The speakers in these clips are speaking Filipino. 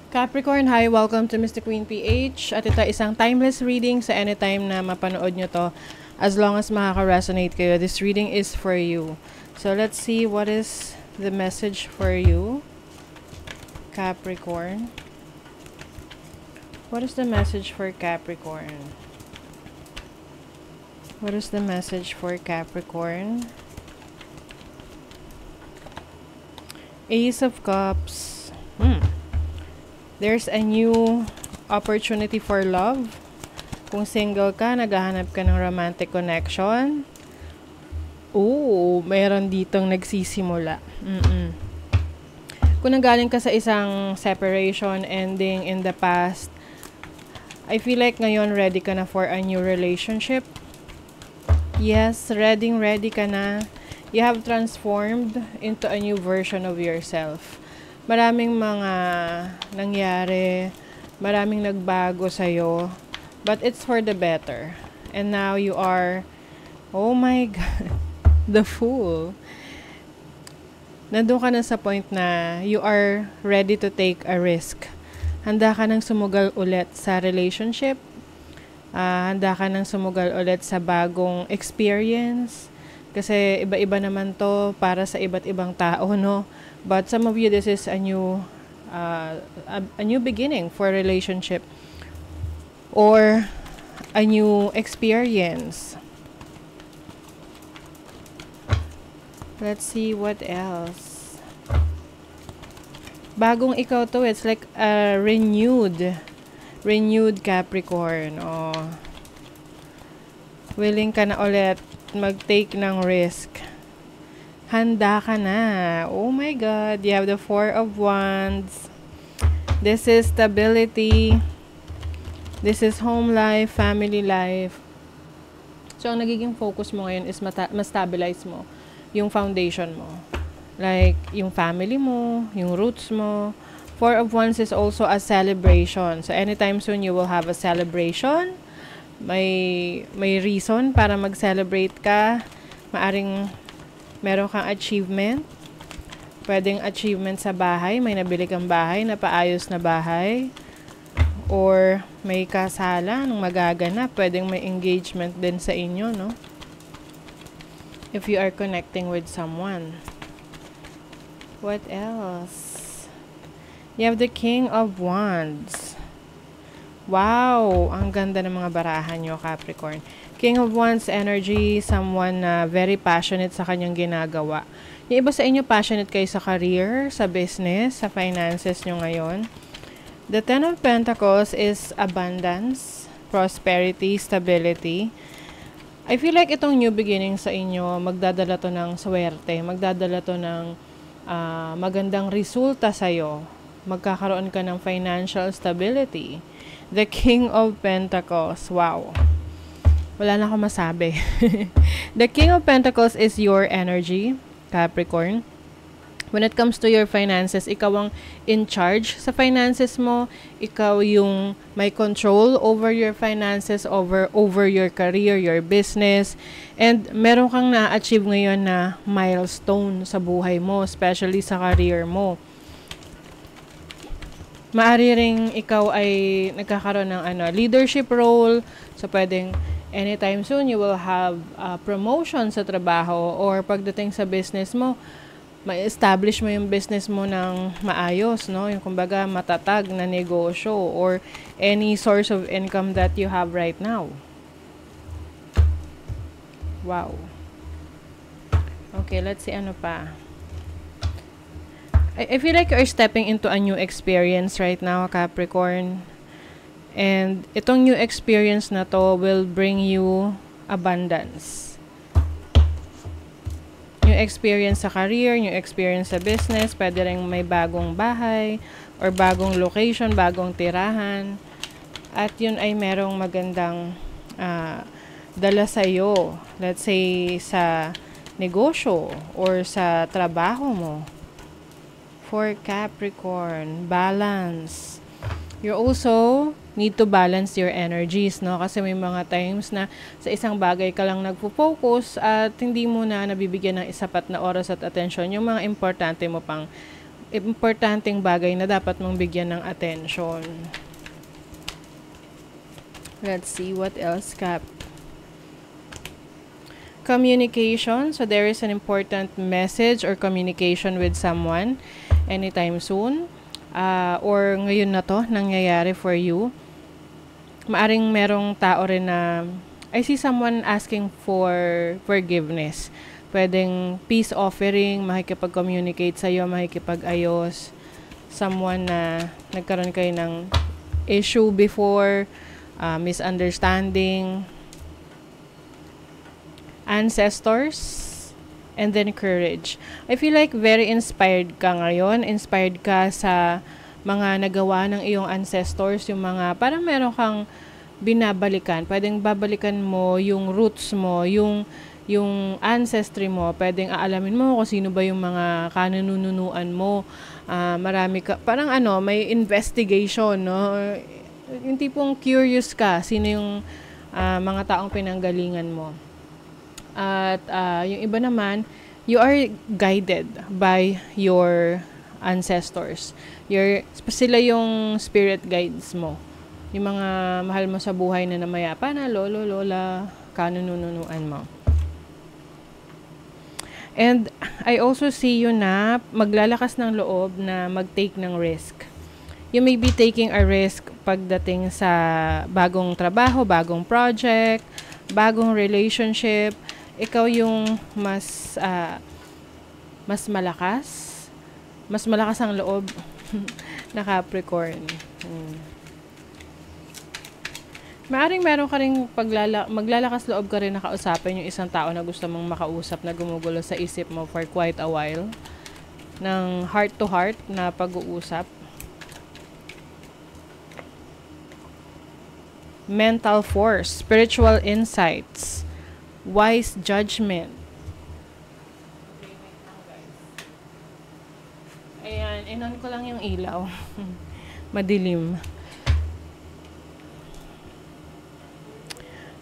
Capricorn, hi! Welcome to Mystic Queen PH. At ito isang timeless reading sa anytime na mapanood nyo to. As long as makaka-resonate kayo, this reading is for you. So let's see what is the message for you, Capricorn. What is the message for Capricorn? What is the message for Capricorn? Ace of Cups. There's a new opportunity for love. Kung single ka, naghahanap ka ng romantic connection. Mayroon ditong nagsisimula. Kung nanggaling ka sa isang separation, ending in the past, I feel like ngayon ready ka na for a new relationship. Yes, ready ka na. You have transformed into a new version of yourself. Maraming mga nangyari, maraming nagbago sa'yo, but it's for the better. And now you are, oh my God, the Fool. Nandun ka na sa point na you are ready to take a risk. Handa ka nang sumugal ulit sa relationship. Handa ka nang sumugal ulit sa bagong experience. Kasi iba-iba naman to para sa iba't ibang tao, no? But some of you, this is a new beginning for a relationship or a new experience. Let's see what else. Bagong ikaw to, it's like a renewed Capricorn. Willing ka na ulit mag-take ng risk. Handa ka na. Oh my God. You have the Four of Wands. This is stability. This is home life, family life. So, ang nagiging focus mo ngayon is ma-stabilize mo yung foundation mo. Like, yung family mo, yung roots mo. Four of Wands is also a celebration. So, anytime soon, you will have a celebration. May reason para mag-celebrate ka. Maaring meron kang achievement. Pwedeng achievement sa bahay. May nabili kang bahay, napaayos na bahay. Or may kasalan ng magaganap. Pwedeng may engagement din sa inyo, no? If you are connecting with someone. What else? You have the King of Wands. Wow! Ang ganda ng mga barahan nyo, Capricorn. King of Wands energy, someone na very passionate sa kanyang ginagawa. Yung iba sa inyo, passionate kayo sa career, sa business, sa finances nyo ngayon. The Ten of Pentacles is abundance, prosperity, stability. I feel like itong new beginning sa inyo, magdadala to ng swerte, magdadala to ng magandang resulta sa'yo. Magkakaroon ka ng financial stability. The King of Pentacles, wow. Wala na akong masabi. The King of Pentacles is your energy, Capricorn. When it comes to your finances, ikaw ang in charge sa finances mo. Ikaw yung may control over your finances, over your career, your business. And meron kang na-achieve ngayon na milestone sa buhay mo, especially sa career mo. Maari ring ikaw ay nagkakaroon ng leadership role. So, pwedeng anytime soon, you will have promotion sa trabaho or pagdating sa business mo, ma-establish mo yung business mo ng maayos, no? Yung kumbaga matatag na negosyo or any source of income that you have right now. Wow. Okay, let's see ano pa. I feel like you're stepping into a new experience right now, Capricorn. And itong new experience na to will bring you abundance. New experience sa career, new experience sa business, pwede rin may bagong bahay or bagong location, bagong tirahan. At yun ay merong magandang dala sa'yo. Let's say sa negosyo or sa trabaho mo. For Capricorn, balance. You also need to balance your energies, no? Kasi may mga times na sa isang bagay ka lang nagpo-focus at hindi mo na nabibigyan ng sapat na oras at atensyon yung mga importante mo pang importanteng bagay na dapat mong bigyan ng attention. Let's see what else, Cap. Communication. So there is an important message or communication with someone anytime soon. Or ngayon na to, nangyayari for you. Maaring merong tao rin na, I see someone asking for forgiveness. Pwedeng peace offering, makikipag-communicate sa'yo, makikipag-ayos. Someone na nagkaroon kayo ng issue before, misunderstanding, ancestors, and then courage. I feel like very inspired ka ngayon. Inspired ka sa mga nagawa ng iyong ancestors, yung mga parang meron kang binabalikan. Pwedeng babalikan mo yung roots mo, yung ancestry mo. Pwedeng aalamin mo kung sino ba yung mga kanununuan mo. Marami ka, parang may investigation, no? Yung tipong curious ka, sino yung mga taong pinanggalingan mo. At yung iba naman, you are guided by your ancestors. Sila yung spirit guides mo. Yung mga mahal mo sa buhay na namayapa na lolo, lola, kanununuan mo. And I also see you na maglalakas ng loob na mag-take ng risk. You may be taking a risk pagdating sa bagong trabaho, bagong project, bagong relationship. Ikaw yung mas malakas ang loob na Capricorn. Maaring meron ka rin maglalakas loob ka rin na kausapin yung isang tao na gusto mong makausap na gumugulo sa isip mo for quite a while. Ng heart to heart na pag-uusap. Mental force, spiritual insights, wise judgment. Ayan, inon ko lang yung ilaw. Madilim.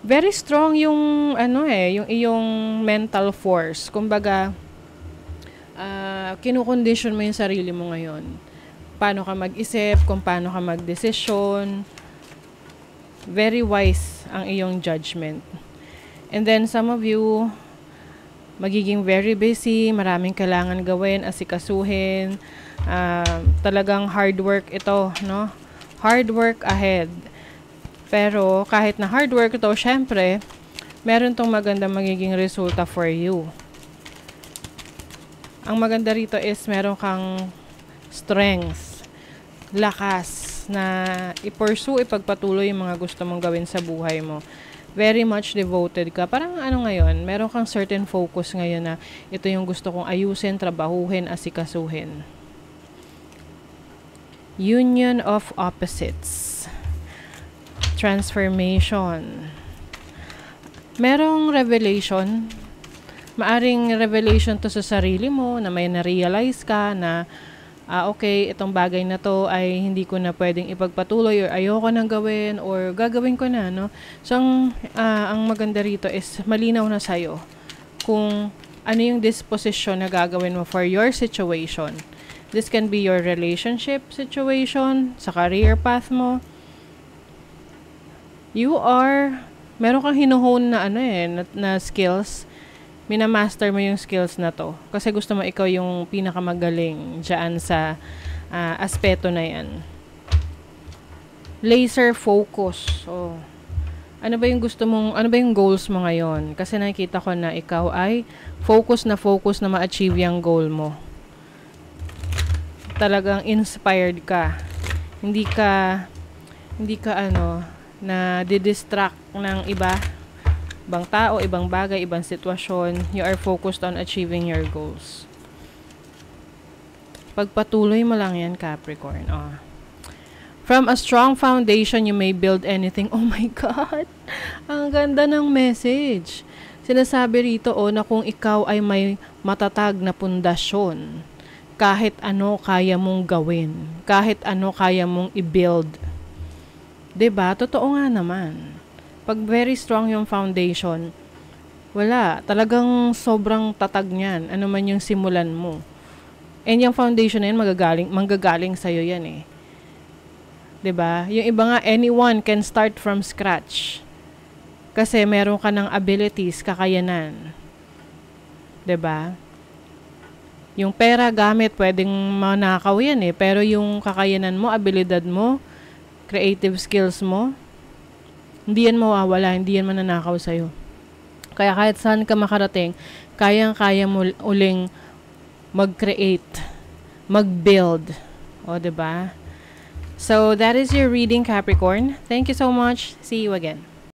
Very strong yung yung iyong mental force. Kumbaga, kinukondisyon mo yung sarili mo ngayon. Paano ka mag-isip, kung paano ka mag-desisyon. Very wise ang iyong judgment. And then some of you, magiging very busy, maraming kailangan gawin, asikasuhin. Talagang hard work ito, no? Hard work ahead. Pero kahit na hard work ito, syempre, meron tong maganda magiging resulta for you. Ang maganda rito is meron kang strength, lakas na i-pursue, ipagpatuloy yung mga gusto mong gawin sa buhay mo. Very much devoted ka. Parang ngayon, meron kang certain focus ngayon na ito yung gusto kong ayusin, trabahuhin, asikasuhin. Union of opposites. Transformation. Merong revelation. Maaring revelation to sa sarili mo na may na-realize ka na okay, itong bagay na to ay hindi ko na pwedeng ipagpatuloy or ayoko nang gawin or gagawin ko na, no? So, ang maganda rito is malinaw na sa'yo kung ano yung disposition na gagawin mo for your situation. This can be your relationship situation, sa career path mo. Meron kang hinuhone na na skills. Minamaster mo yung skills na to. Kasi gusto mo ikaw yung pinakamagaling dyan sa aspeto na yan. Laser focus. Ano ba yung goals mo ngayon? Kasi nakikita ko na ikaw ay focus na ma-achieve yung goal mo. Talagang inspired ka. Hindi ka na didistract ng ibang tao, ibang bagay, ibang sitwasyon. You are focused on achieving your goals. Pagpatuloy mo lang yan, Capricorn. From a strong foundation, you may build anything. Oh my God! Ang ganda ng message. Sinasabi rito, na kung ikaw ay may matatag na pundasyon, kahit ano kaya mong gawin, kahit ano kaya mong i-build. 'Di ba? Totoo nga naman. Pag very strong yung foundation, wala. Talagang sobrang tatag niyan. Ano man yung simulan mo. And yung foundation na yun, manggagaling sa'yo yan eh. 'Di ba? Yung iba nga, anyone can start from scratch. Kasi meron ka ng abilities, kakayanan. 'Di ba? Yung pera, gamit, pwedeng manakaw yan eh. Pero yung kakayanan mo, abilidad mo, creative skills mo, hindi yan mawawala, hindi yan mananakaw sa'yo. Kaya kahit saan ka makarating, kayang-kaya mo uling mag-create, mag-build. O, diba? So, that is your reading, Capricorn. Thank you so much. See you again.